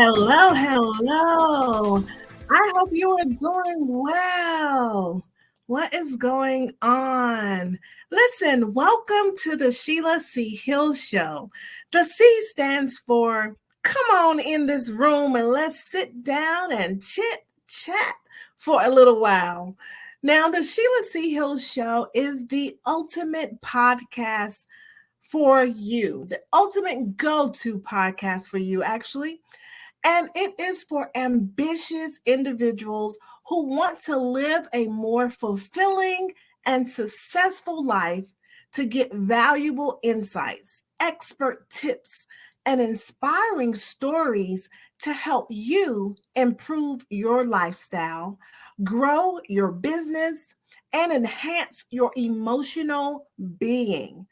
Hello, hello. I hope you are doing well. What is going on? Listen, welcome to the Sheila C Hill Show. The C stands for come on in this room and let's sit down and chit chat for a little while. Now, the Sheila C Hill Show is the ultimate podcast for you, the ultimate go to podcast for you, actually. And it is for ambitious individuals who want to live a more fulfilling and successful life to get valuable insights, expert tips, and inspiring stories to help you improve your lifestyle, grow your business, and enhance your emotional being.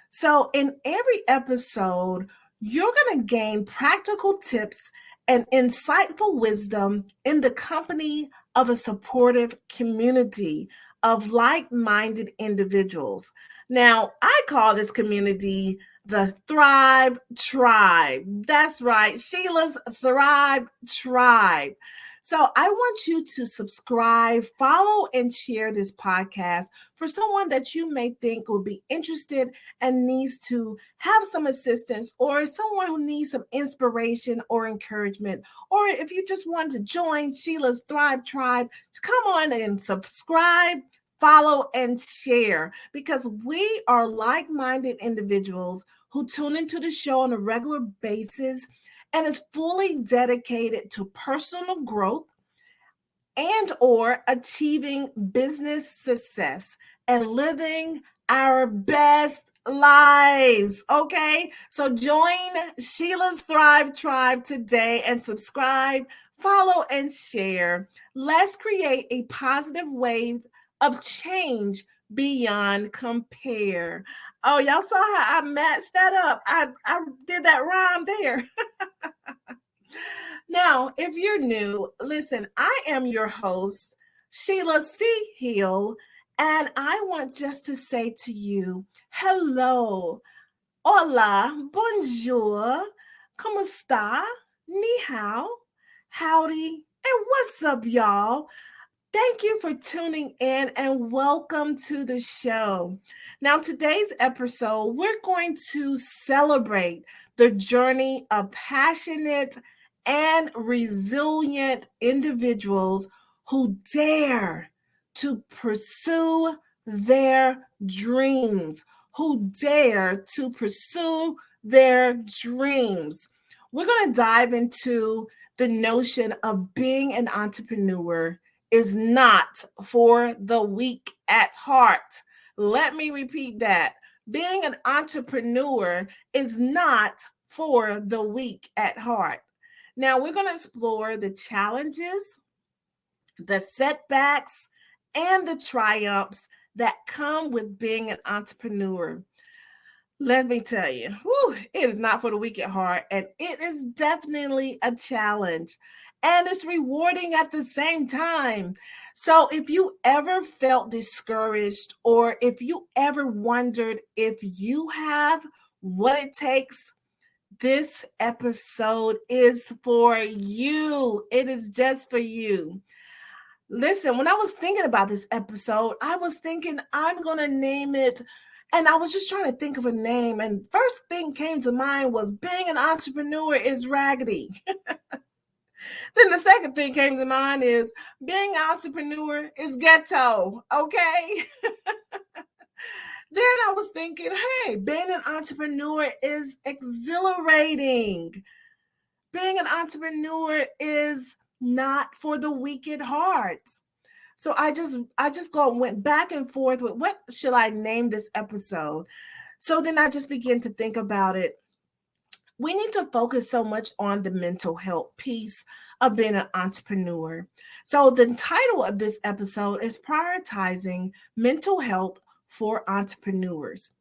So, in every episode, you're going to gain practical tips and insightful wisdom in the company of a supportive community of like minded individuals. Now, I call this community the Thrive Tribe. That's right, Sheila's Thrive Tribe. So I want you to subscribe, follow, and share this podcast for someone that you may think will be interested and needs to have some assistance, or someone who needs some inspiration or encouragement, or if you just want to join Sheila's Thrive Tribe, come on and subscribe, follow, and share, because we are like-minded individuals who tune into the show on a regular basis and is fully dedicated to personal growth and or achieving business success and living our best lives. Okay, so join Sheila's Thrive Tribe today and subscribe, follow, and share. Let's create a positive wave of change beyond compare. Oh, y'all saw how I matched that up. I did that rhyme there. Now, if you're new, listen, I am your host, Sheila C. Hill, and I want just to say to you, hello, hola, bonjour, como esta, ni hao, howdy, and what's up, y'all? Thank you for tuning in and welcome to the show. Now, today's episode, we're going to celebrate the journey of passionate and resilient individuals who dare to pursue their dreams, who dare to pursue their dreams. We're going to dive into the notion of being an entrepreneur is not for the weak at heart. Let me repeat that. Being an entrepreneur is not for the weak at heart. Now, we're going to explore the challenges, the setbacks, and the triumphs that come with being an entrepreneur. Let me tell you, it is not for the weak at heart, and it is definitely a challenge, and it's rewarding at the same time. So if you ever felt discouraged, or if you ever wondered if you have what it takes, this episode is for you. It is just for you. Listen, when I was thinking about this episode, I was thinking I'm going to name it, and I was just trying to think of a name. And first thing came to mind was being an entrepreneur is raggedy. Then the second thing came to mind is being an entrepreneur is ghetto. Okay. Then I was thinking, hey, being an entrepreneur is exhilarating. Being an entrepreneur is not for the weak at heart. So I just went back and forth with what should I name this episode. So then I just began to think about it. We need to focus so much on the mental health piece of being an entrepreneur. So the title of this episode is Prioritizing Mental Health for Entrepreneurs.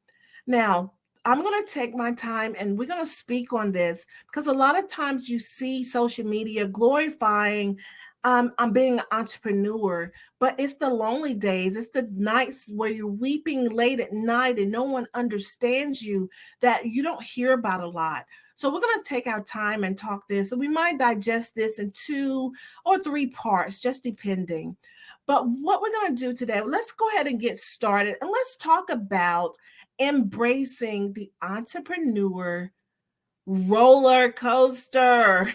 Now, I'm going to take my time and we're going to speak on this because a lot of times you see social media glorifying I'm being an entrepreneur, but it's the lonely days. It's the nights where you're weeping late at night and no one understands you, that you don't hear about a lot. So we're going to take our time and talk this, and we might digest this in 2 or 3 parts, just depending. But what we're going to do today, let's go ahead and get started, and let's talk about embracing the entrepreneur roller coaster.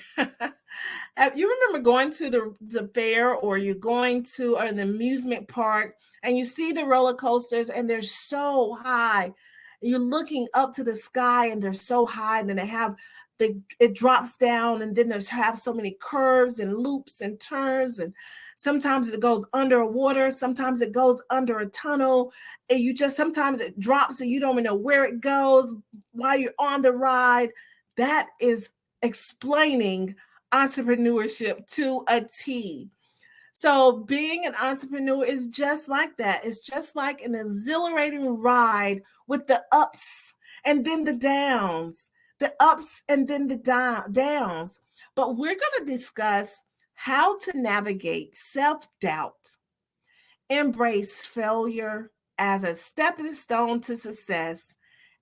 You remember going to the fair, or you're going to an amusement park, and you see the roller coasters and they're so high. You're looking up to the sky and they're so high, and then it drops down, and then there's have so many curves and loops and turns, and sometimes it goes under water, sometimes it goes under a tunnel, and sometimes it drops and you don't even know where it goes while you're on the ride. That is explaining entrepreneurship to a T. So being an entrepreneur is just like that. It's just like an exhilarating ride with the ups and then the downs, the ups and then the downs. But we're going to discuss how to navigate self-doubt, embrace failure as a stepping stone to success,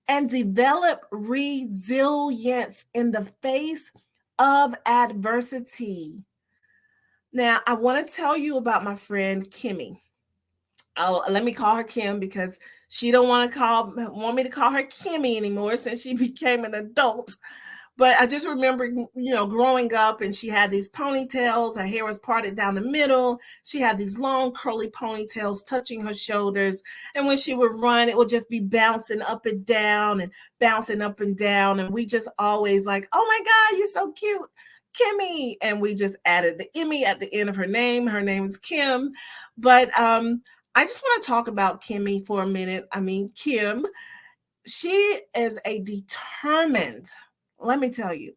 and develop resilience in the face of adversity. Now, I want to tell you about my friend Kimmy. Oh, let me call her Kim, because she don't want me to call her Kimmy anymore since she became an adult. But I just remember, growing up, and she had these ponytails. Her hair was parted down the middle. She had these long curly ponytails touching her shoulders. And when she would run, it would just be bouncing up and down and bouncing up and down. And we just always like, oh my God, you're so cute, Kimmy. And we just added the Emmy at the end of her name. Her name is Kim. But I just want to talk about Kimmy for a minute. Kim, she is a determined, let me tell you,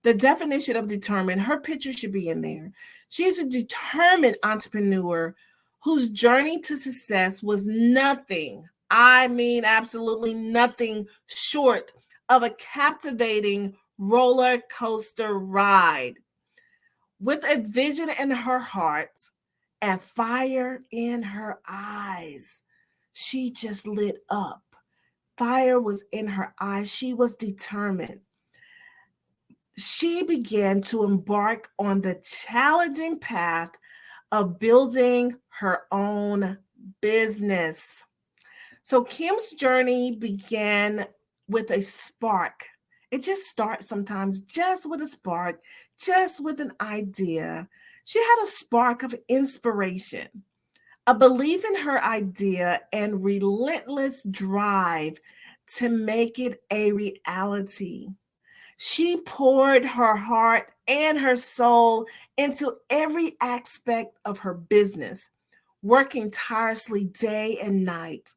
the definition of determined, her picture should be in there. She's a determined entrepreneur whose journey to success was nothing, absolutely nothing short of a captivating roller coaster ride. With a vision in her heart and fire in her eyes, she just lit up. Fire was in her eyes. She was determined. She began to embark on the challenging path of building her own business. So Kim's journey began with a spark. It just starts sometimes just with a spark, just with an idea. She had a spark of inspiration, a belief in her idea, and relentless drive to make it a reality. She poured her heart and her soul into every aspect of her business, working tirelessly day and night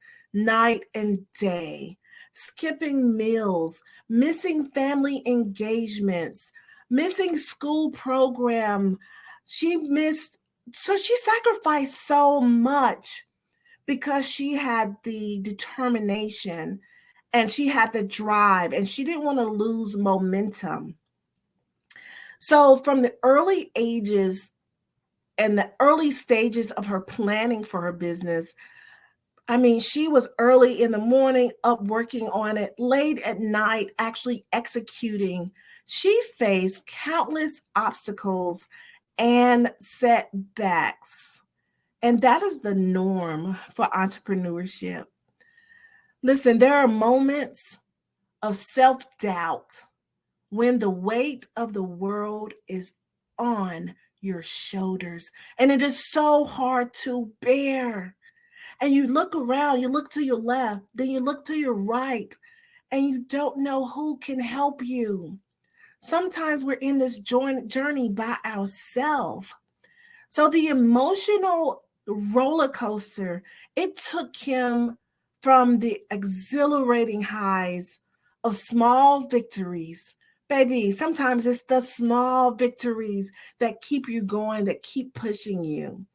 and day, skipping meals, missing family engagements, missing school program. So she sacrificed so much because she had the determination and she had the drive, and she didn't want to lose momentum. So from the early ages and the early stages of her planning for her business, she was early in the morning up working on it, late at night actually executing. She faced countless obstacles and setbacks. And that is the norm for entrepreneurship. Listen, there are moments of self-doubt when the weight of the world is on your shoulders and it is so hard to bear. And you look around, you look to your left, then you look to your right, and you don't know who can help you. Sometimes we're in this journey by ourselves. So the emotional roller coaster, it took him from the exhilarating highs of small victories. Baby, sometimes it's the small victories that keep you going, that keep pushing you.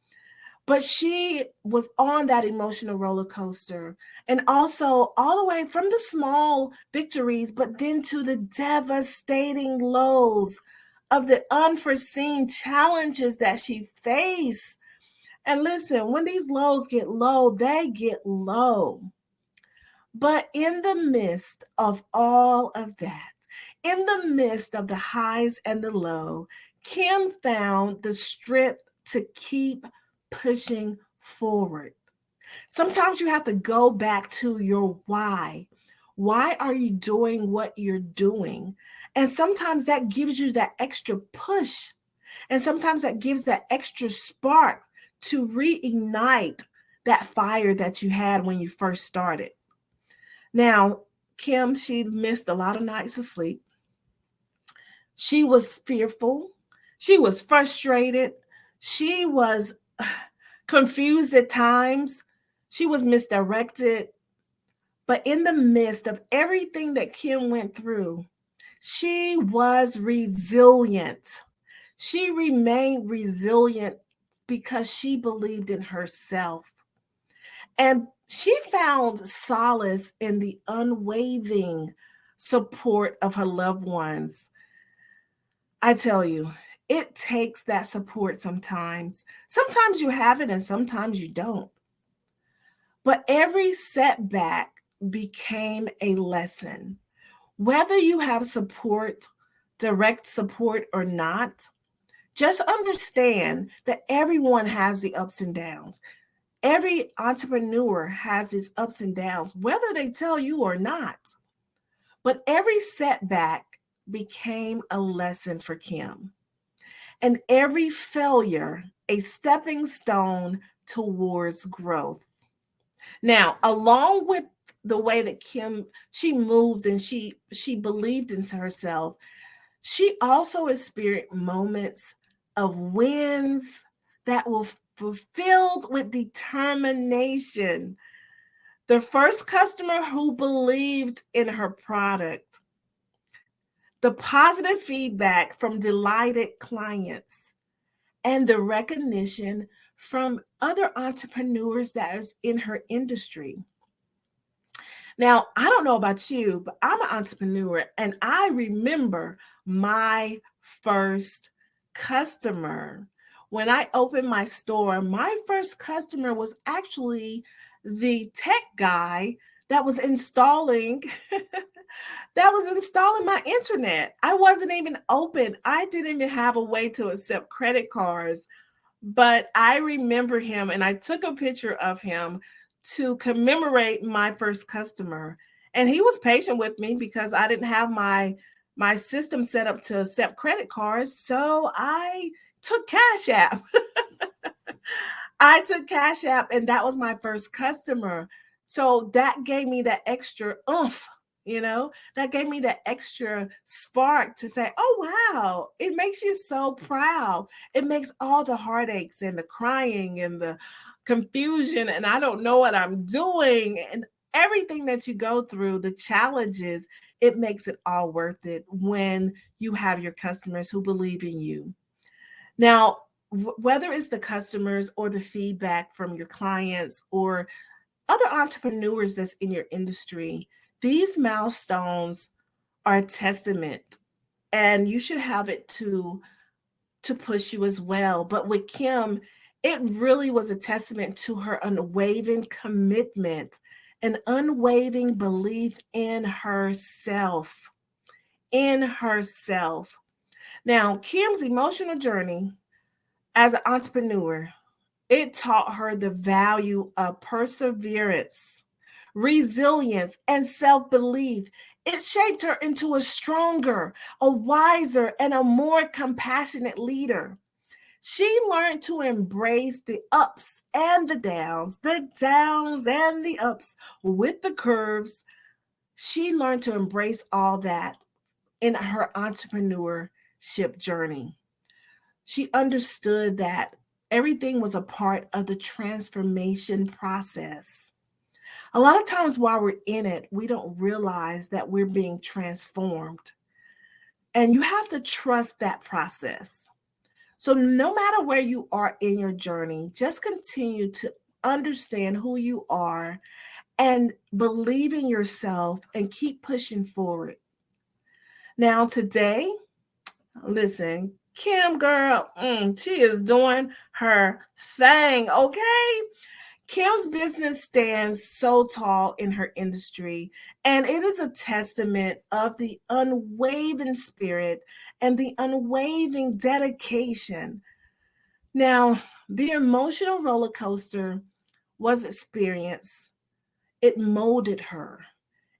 But she was on that emotional roller coaster, and also all the way from the small victories, but then to the devastating lows of the unforeseen challenges that she faced. And listen, when these lows get low, they get low. But in the midst of all of that, in the midst of the highs and the low, Kim found the strength to keep pushing forward. Sometimes you have to go back to your why. Why are you doing what you're doing? And sometimes that gives you that extra push. And sometimes that gives that extra spark to reignite that fire that you had when you first started. Now, Kim, she missed a lot of nights of sleep. She was fearful. She was frustrated. She was confused at times. She was misdirected. But in the midst of everything that Kim went through, she was resilient. She remained resilient because she believed in herself. And she found solace in the unwavering support of her loved ones. I tell you, it takes that support sometimes. Sometimes you have it and sometimes you don't. But every setback became a lesson. Whether you have support, direct support or not, just understand that everyone has the ups and downs. Every entrepreneur has its ups and downs, whether they tell you or not. But every setback became a lesson for Kim, and every failure a stepping stone towards growth. Now, along with the way that Kim, she moved and she believed in herself, she also experienced moments of wins that were fulfilled with determination. The first customer who believed in her product, the positive feedback from delighted clients, and the recognition from other entrepreneurs that is in her industry. Now, I don't know about you, but I'm an entrepreneur and I remember my first customer. When I opened my store, my first customer was actually the tech guy that was installing my internet. I wasn't even open. I didn't even have a way to accept credit cards. But I remember him and I took a picture of him to commemorate my first customer. And he was patient with me because I didn't have my system set up to accept credit cards. So I took Cash App. I took Cash App and that was my first customer. So that gave me that extra oomph, that gave me that extra spark to say, oh, wow, it makes you so proud. It makes all the heartaches and the crying and the confusion and I don't know what I'm doing and everything that you go through, the challenges, it makes it all worth it when you have your customers who believe in you. Now, whether it's the customers or the feedback from your clients or other entrepreneurs that's in your industry, these milestones are a testament and you should have it to push you as well. But with Kim, it really was a testament to her unwavering commitment and unwavering belief in herself. In herself. Now, Kim's emotional journey as an entrepreneur, it taught her the value of perseverance, resilience, and self-belief. It shaped her into a stronger, a wiser, and a more compassionate leader. She learned to embrace the ups and the downs and the ups with the curves. She learned to embrace all that in her entrepreneurship journey. She understood that everything was a part of the transformation process. A lot of times while we're in it, we don't realize that we're being transformed. And you have to trust that process. So no matter where you are in your journey, just continue to understand who you are and believe in yourself and keep pushing forward. Now, today, Listen, Kim, girl, she is doing her thing, okay? Kim's business stands so tall in her industry, and it is a testament of the unwavering spirit and the unwavering dedication. Now, the emotional roller coaster was experienced. It molded her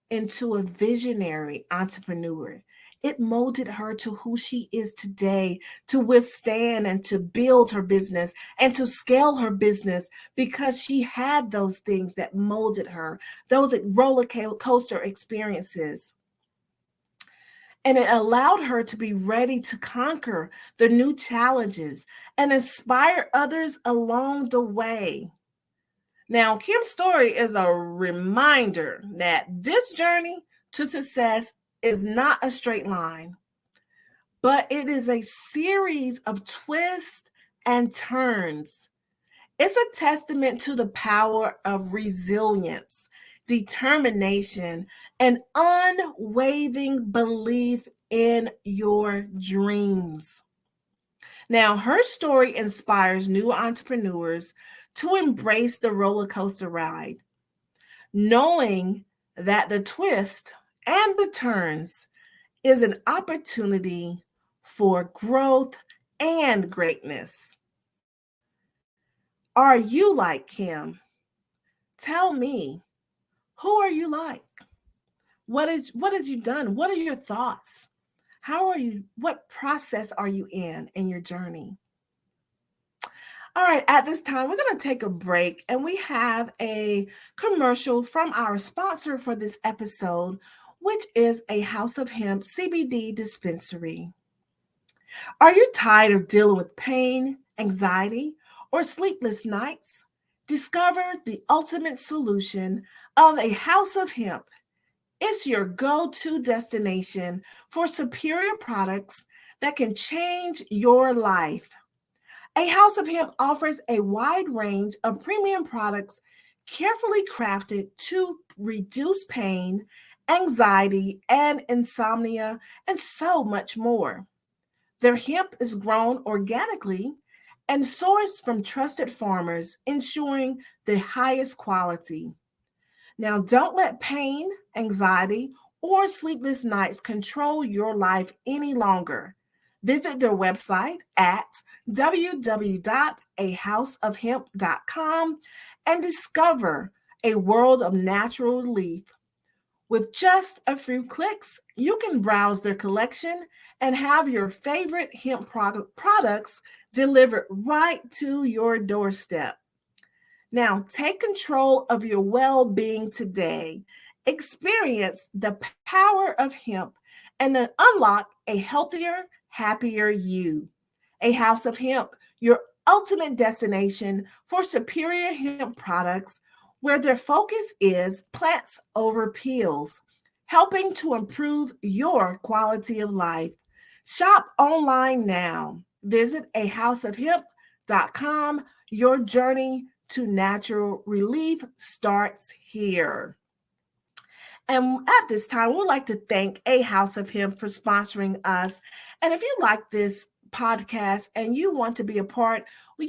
into a visionary entrepreneur. It molded her to who she is today, to withstand and to build her business and to scale her business because she had those things that molded her, those roller coaster experiences. And it allowed her to be ready to conquer the new challenges and inspire others along the way. Now, Kim's story is a reminder that this journey to success is not a straight line, but it is a series of twists and turns. It's a testament to the power of resilience, determination, and unwavering belief in your dreams. Now, her story inspires new entrepreneurs to embrace the roller coaster ride, knowing that the twist and the turns is an opportunity for growth and greatness. Are you like Kim? Tell me, who are you like? What have you done? What are your thoughts? How are you? What process are you in your journey? All right, at this time, we're going to take a break and we have a commercial from our sponsor for this episode, which is a House of Hemp CBD dispensary. Are you tired of dealing with pain, anxiety, or sleepless nights? Discover the ultimate solution of a House of Hemp. It's your go to destination for superior products that can change your life. A House of Hemp offers a wide range of premium products carefully crafted to reduce pain, anxiety, and insomnia, and so much more. Their hemp is grown organically and sourced from trusted farmers, ensuring the highest quality. Now, don't let pain, anxiety, or sleepless nights control your life any longer. Visit their website at www.ahouseofhemp.com and discover a world of natural relief. With just a few clicks, you can browse their collection and have your favorite hemp products delivered right to your doorstep. Now, take control of your well being today. Experience the power of hemp and then unlock a healthier, happier you. A House of Hemp, your ultimate destination for superior hemp products, where their focus is plants over pills, helping to improve your quality of life. Shop online now. Visit ahouseofhemp.com. Your journey to natural relief starts here. And at this time, we'd like to thank A House of Hemp for sponsoring us. And if you like this podcast and you want to be a part, well,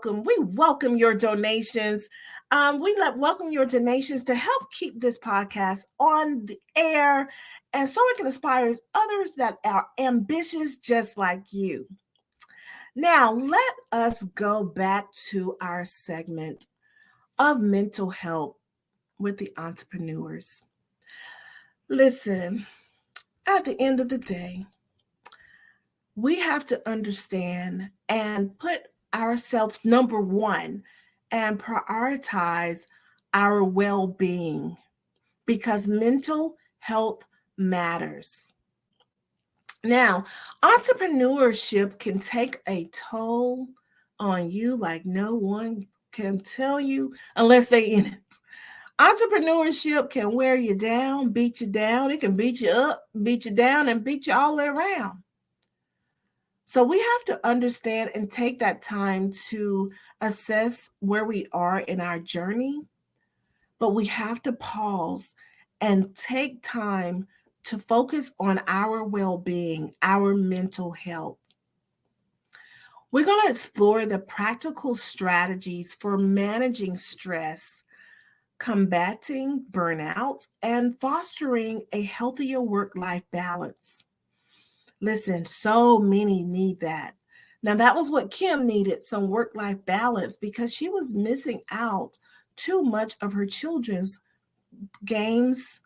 we welcome your donations. Welcome your donations to help keep this podcast on the air and so it can inspire others that are ambitious just like you. Now, let us go back to our segment of mental health with the entrepreneurs. Listen, at the end of the day, we have to understand and put ourselves number one and prioritize our well being because mental health matters. Now, entrepreneurship can take a toll on you like no one can tell you unless they in it. Entrepreneurship can wear you down, beat you down. It can beat you up, beat you down, and beat you all the way around. So we have to understand and take that time to assess where we are in our journey, but we have to pause and take time to focus on our well-being, our mental health. We're going to explore the practical strategies for managing stress, combating burnout, and fostering a healthier work-life balance. Listen, so many need that. Now, that was what Kim needed, some work-life balance, because she was missing out too much of her children's games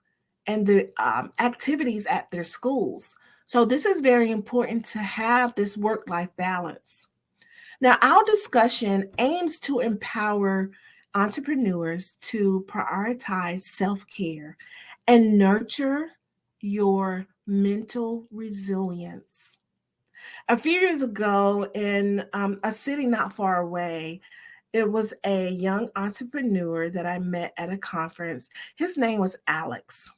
and the activities at their schools. So this is very important to have this work-life balance. Now, our discussion aims to empower entrepreneurs to prioritize self-care and nurture your mental resilience. A few years ago, in a city not far away, it was a young entrepreneur that I met at a conference. His name was Alex.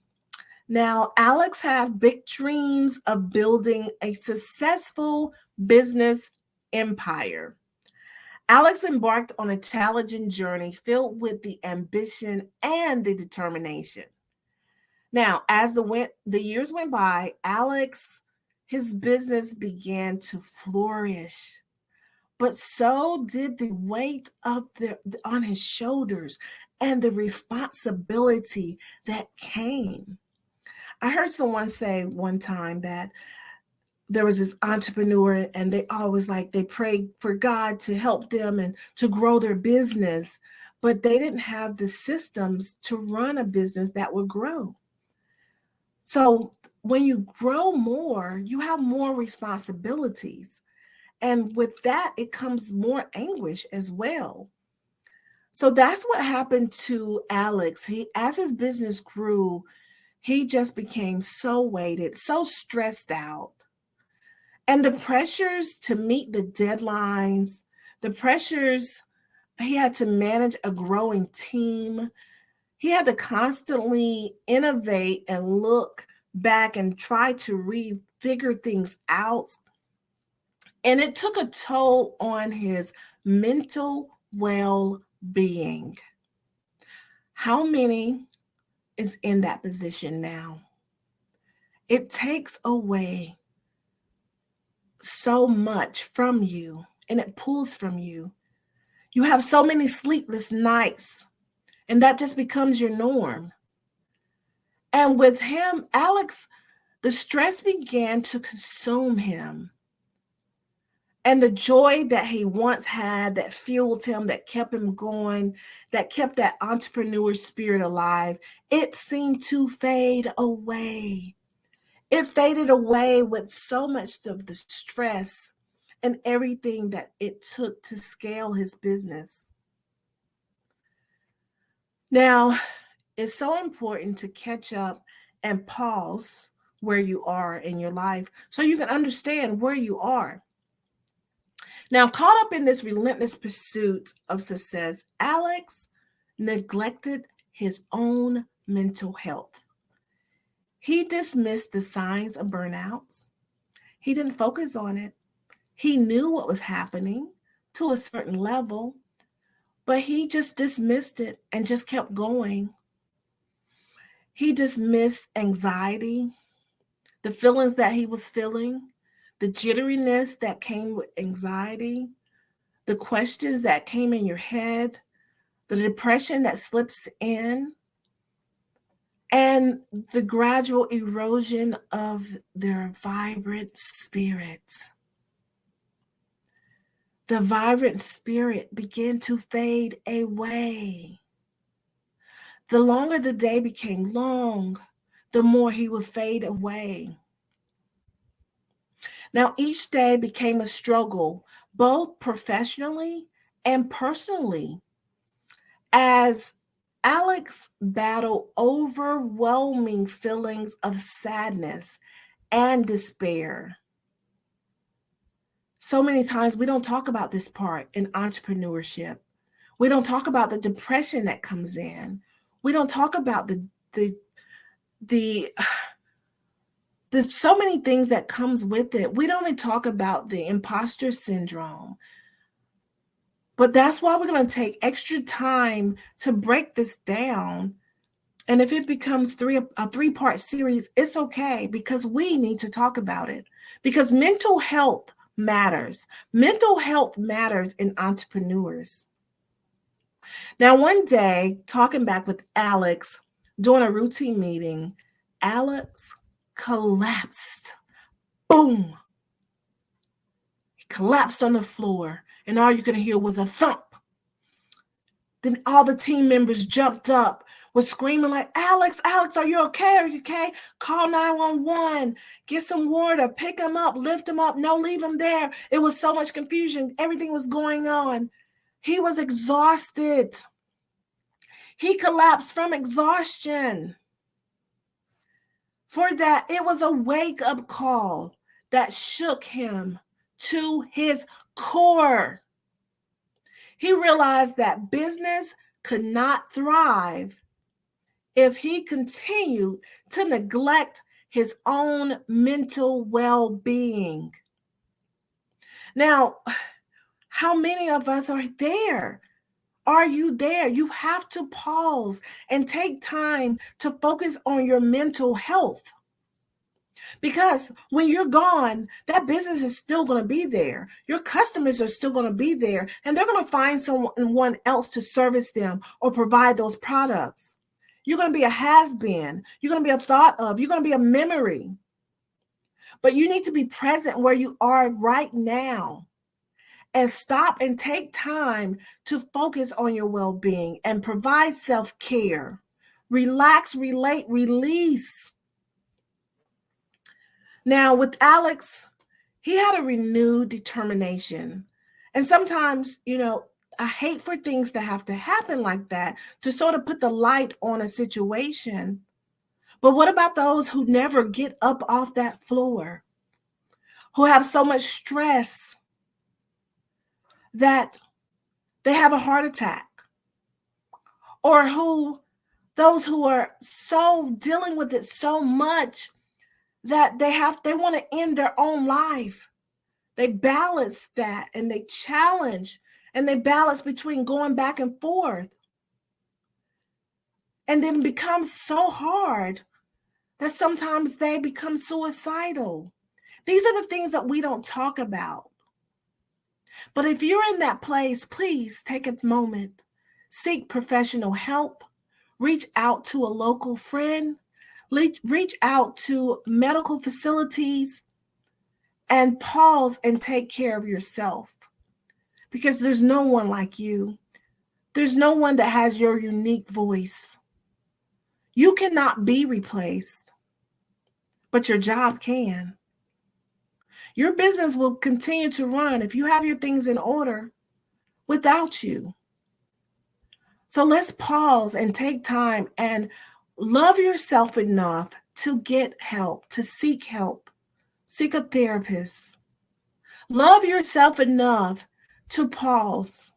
Now, Alex had big dreams of building a successful business empire. Alex embarked on a challenging journey filled with the ambition and the determination. Now, as the years went by, his business began to flourish, but so did the weight on his shoulders and the responsibility that came. I heard someone say one time that there was this entrepreneur and they prayed for God to help them and to grow their business, but they didn't have the systems to run a business that would grow. So when you grow more, you have more responsibilities. And with that, it comes more anguish as well. So that's what happened to Alex. As his business grew, he just became so weighted, so stressed out. And the pressures to meet the deadlines, the pressures, he had to manage a growing team. He had to constantly innovate and look back and try to refigure things out. And it took a toll on his mental well-being. How many is in that position now? It takes away so much from you, and it pulls from you. You have so many sleepless nights, and that just becomes your norm. And with him, Alex, the stress began to consume him. And the joy that he once had, that fueled him, that kept him going, that kept that entrepreneur spirit alive, it seemed to fade away. It faded away with so much of the stress and everything that it took to scale his business. Now, it's so important to catch up and pause where you are in your life so you can understand where you are. Now, caught up in this relentless pursuit of success, Alex neglected his own mental health. He dismissed the signs of burnout. He didn't focus on it. He knew what was happening to a certain level, but he just dismissed it and just kept going. He dismissed anxiety, the feelings that he was feeling, the jitteriness that came with anxiety, the questions that came in your head, the depression that slips in, and the gradual erosion of their vibrant spirit. The vibrant spirit began to fade away. The longer the day became long, the more he would fade away. Now, each day became a struggle, both professionally and personally, as Alex battled overwhelming feelings of sadness and despair. So many times we don't talk about this part in entrepreneurship. We don't talk about the depression that comes in. We don't talk about the so many things that comes with it. We don't even talk about the imposter syndrome. But that's why we're going to take extra time to break this down And if it becomes a three-part series, it's okay, because we need to talk about it. Because mental health matters. Mental health matters in entrepreneurs. Now, one day, talking back with Alex, during a routine meeting, Alex collapsed. Boom! He collapsed on the floor, and all you could hear was a thump. Then all the team members jumped up, was screaming like, Alex, Alex, are you okay? Are you okay? Call 911, get some water, pick him up, lift him up. No, leave him there. It was so much confusion. Everything was going on. He was exhausted. He collapsed from exhaustion. For that, it was a wake-up call that shook him to his core. He realized that business could not thrive if he continued to neglect his own mental well-being. Now, how many of us are there? Are you there? You have to pause and take time to focus on your mental health. Because when you're gone, that business is still going to be there. Your customers are still going to be there, and they're going to find someone else to service them or provide those products. You're going to be a has-been. You're going to be a thought of. You're going to be a memory. But you need to be present where you are right now and stop and take time to focus on your well-being and provide self-care. Relax, relate, release. Now, with Alex, he had a renewed determination. And sometimes, I hate for things to have to happen like that to sort of put the light on a situation. But what about those who never get up off that floor, who have so much stress that they have a heart attack, or those who are so dealing with it so much that they want to end their own life? They balance that, and they challenge, and they balance between going back and forth. And then it becomes so hard that sometimes they become suicidal. These are the things that we don't talk about. But if you're in that place, please take a moment, seek professional help, reach out to a local friend, reach out to medical facilities, and pause and take care of yourself, because there's no one like you. There's no one that has your unique voice. You cannot be replaced, but your job can. Your business will continue to run if you have your things in order without you. So let's pause and take time and love yourself enough to get help, to seek help. Seek a therapist. Love yourself enough to pause.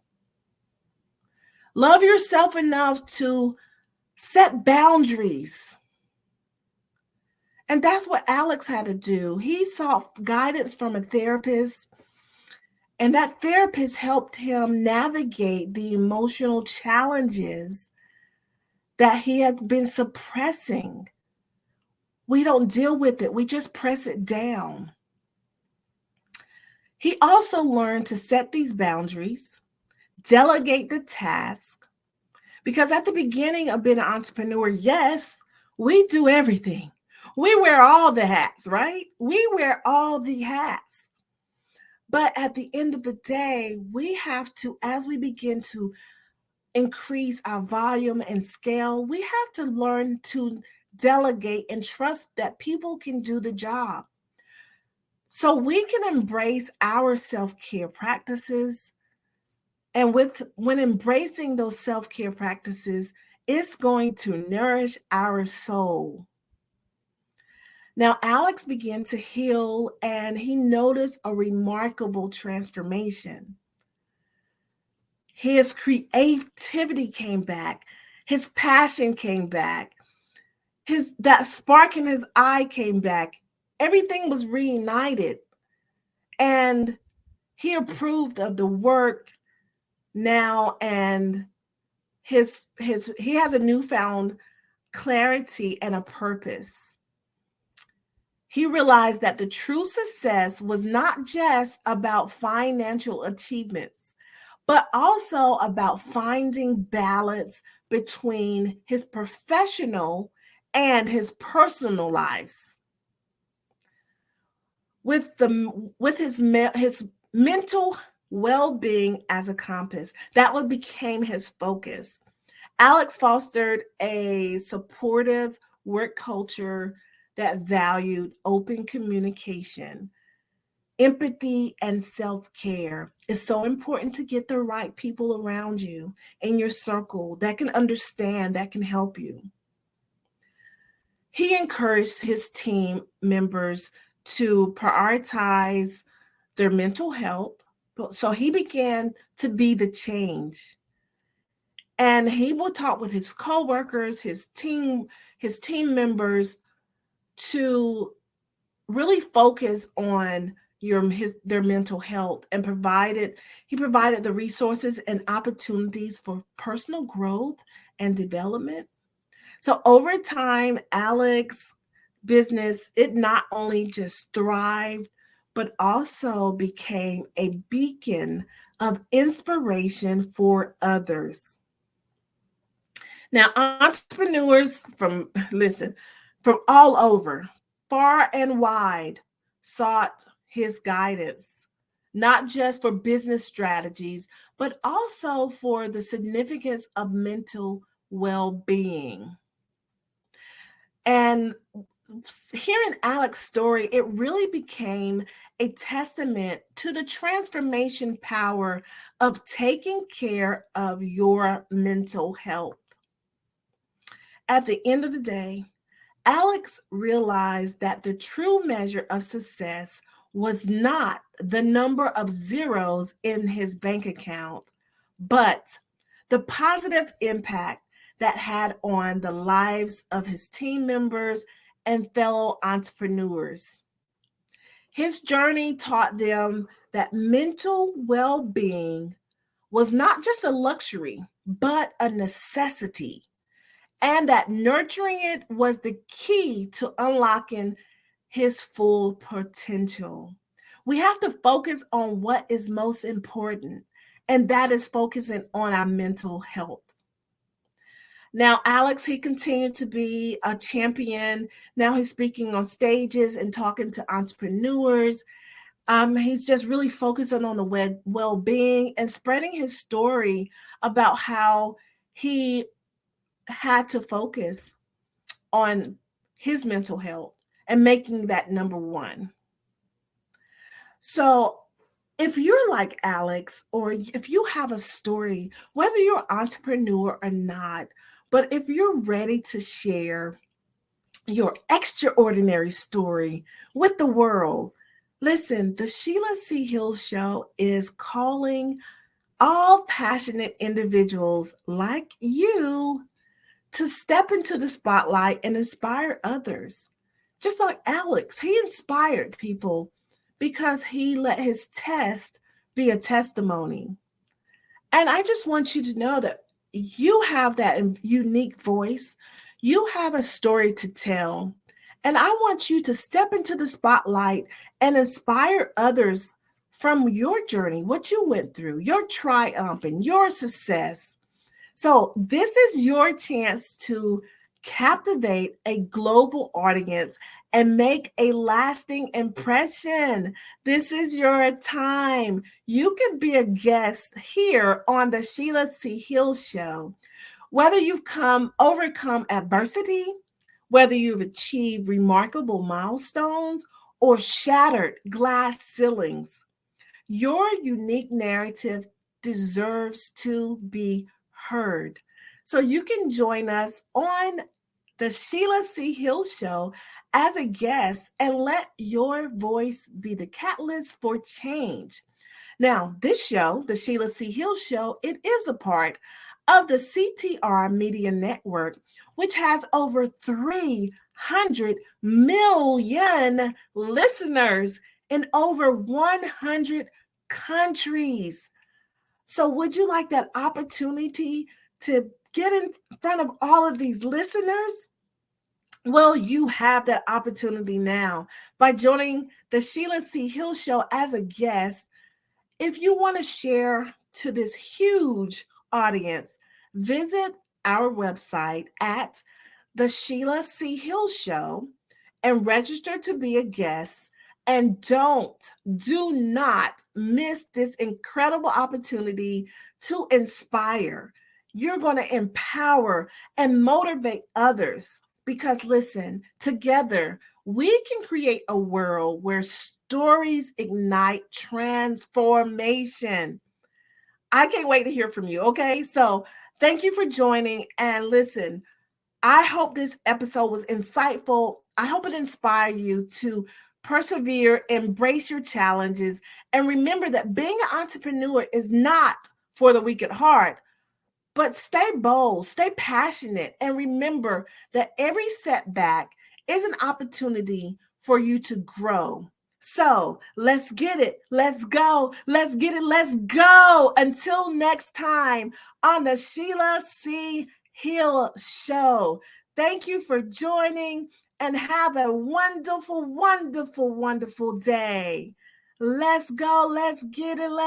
Love yourself enough to set boundaries. And that's what Alex had to do. He sought guidance from a therapist, and that therapist helped him navigate the emotional challenges that he had been suppressing. We don't deal with it. We just press it down. He also learned to set these boundaries, delegate the task, because at the beginning of being an entrepreneur, yes, we do everything. We wear all the hats, right? We wear all the hats. But at the end of the day, we have to, as we begin to increase our volume and scale, we have to learn to delegate and trust that people can do the job. So we can embrace our self-care practices. And when embracing those self-care practices, it's going to nourish our soul. Now, Alex began to heal, and he noticed a remarkable transformation. His creativity came back. His passion came back. That spark in his eye came back. Everything was reunited. And he approved of the work now, and he has a newfound clarity, and a purpose. He realized that the true success was not just about financial achievements, but also about finding balance between his professional and his personal lives. With his mental well-being as a compass, that what became his focus. Alex fostered a supportive work culture that valued open communication, empathy, and self-care. It's so important to get the right people around you in your circle that can understand, that can help you. He encouraged his team members to prioritize their mental health. So he began to be the change. And he will talk with his coworkers, his team members to really focus on their mental health, and he provided the resources and opportunities for personal growth and development. So over time, Alex business, it not only just thrived, but also became a beacon of inspiration for others. Now, entrepreneurs from all over, far and wide, sought his guidance, not just for business strategies, but also for the significance of mental well-being. And hearing Alex's story, it really became a testament to the transformation power of taking care of your mental health. At the end of the day, Alex realized that the true measure of success was not the number of zeros in his bank account, but the positive impact that had on the lives of his team members and fellow entrepreneurs. His journey taught them that mental well being was not just a luxury, but a necessity, and that nurturing it was the key to unlocking his full potential. We have to focus on what is most important, and that is focusing on our mental health. Now, Alex, he continued to be a champion. Now he's speaking on stages and talking to entrepreneurs. He's just really focusing on the well-being and spreading his story about how he had to focus on his mental health and making that number one. So if you're like Alex, or if you have a story, whether you're an entrepreneur or not, but if you're ready to share your extraordinary story with the world, listen, the Sheila C Hill Show is calling all passionate individuals like you to step into the spotlight and inspire others. Just like Alex, he inspired people because he let his test be a testimony. And I just want you to know that you have that unique voice. You have a story to tell. And I want you to step into the spotlight and inspire others from your journey, what you went through, your triumph and your success. So this is your chance to captivate a global audience and make a lasting impression. This is your time. You can be a guest here on the Sheila C Hill Show. Whether you've overcome adversity, whether you've achieved remarkable milestones or shattered glass ceilings, your unique narrative deserves to be heard. So you can join us on the Sheila C Hill Show as a guest and let your voice be the catalyst for change. Now, this show, the Sheila C Hill Show, it is a part of the CTR Media Network, which has over 300 million listeners in over 100 countries. So would you like that opportunity to get in front of all of these listeners? Well, you have that opportunity now by joining the Sheila C Hill Show as a guest. If you want to share to this huge audience, visit our website at the Sheila C Hill Show and register to be a guest. And do not miss this incredible opportunity to inspire. You're going to empower and motivate others because, listen, together we can create a world where stories ignite transformation. I can't wait to hear from you. Okay. So, thank you for joining. And listen, I hope this episode was insightful. I hope it inspired you to persevere, embrace your challenges, and remember that being an entrepreneur is not for the weak at heart. But stay bold, stay passionate, and remember that every setback is an opportunity for you to grow. So let's get it. Let's go. Let's get it. Let's go. Until next time on the Sheila C Hill Show. Thank you for joining and have a wonderful, wonderful, wonderful day. Let's go. Let's get it. Let's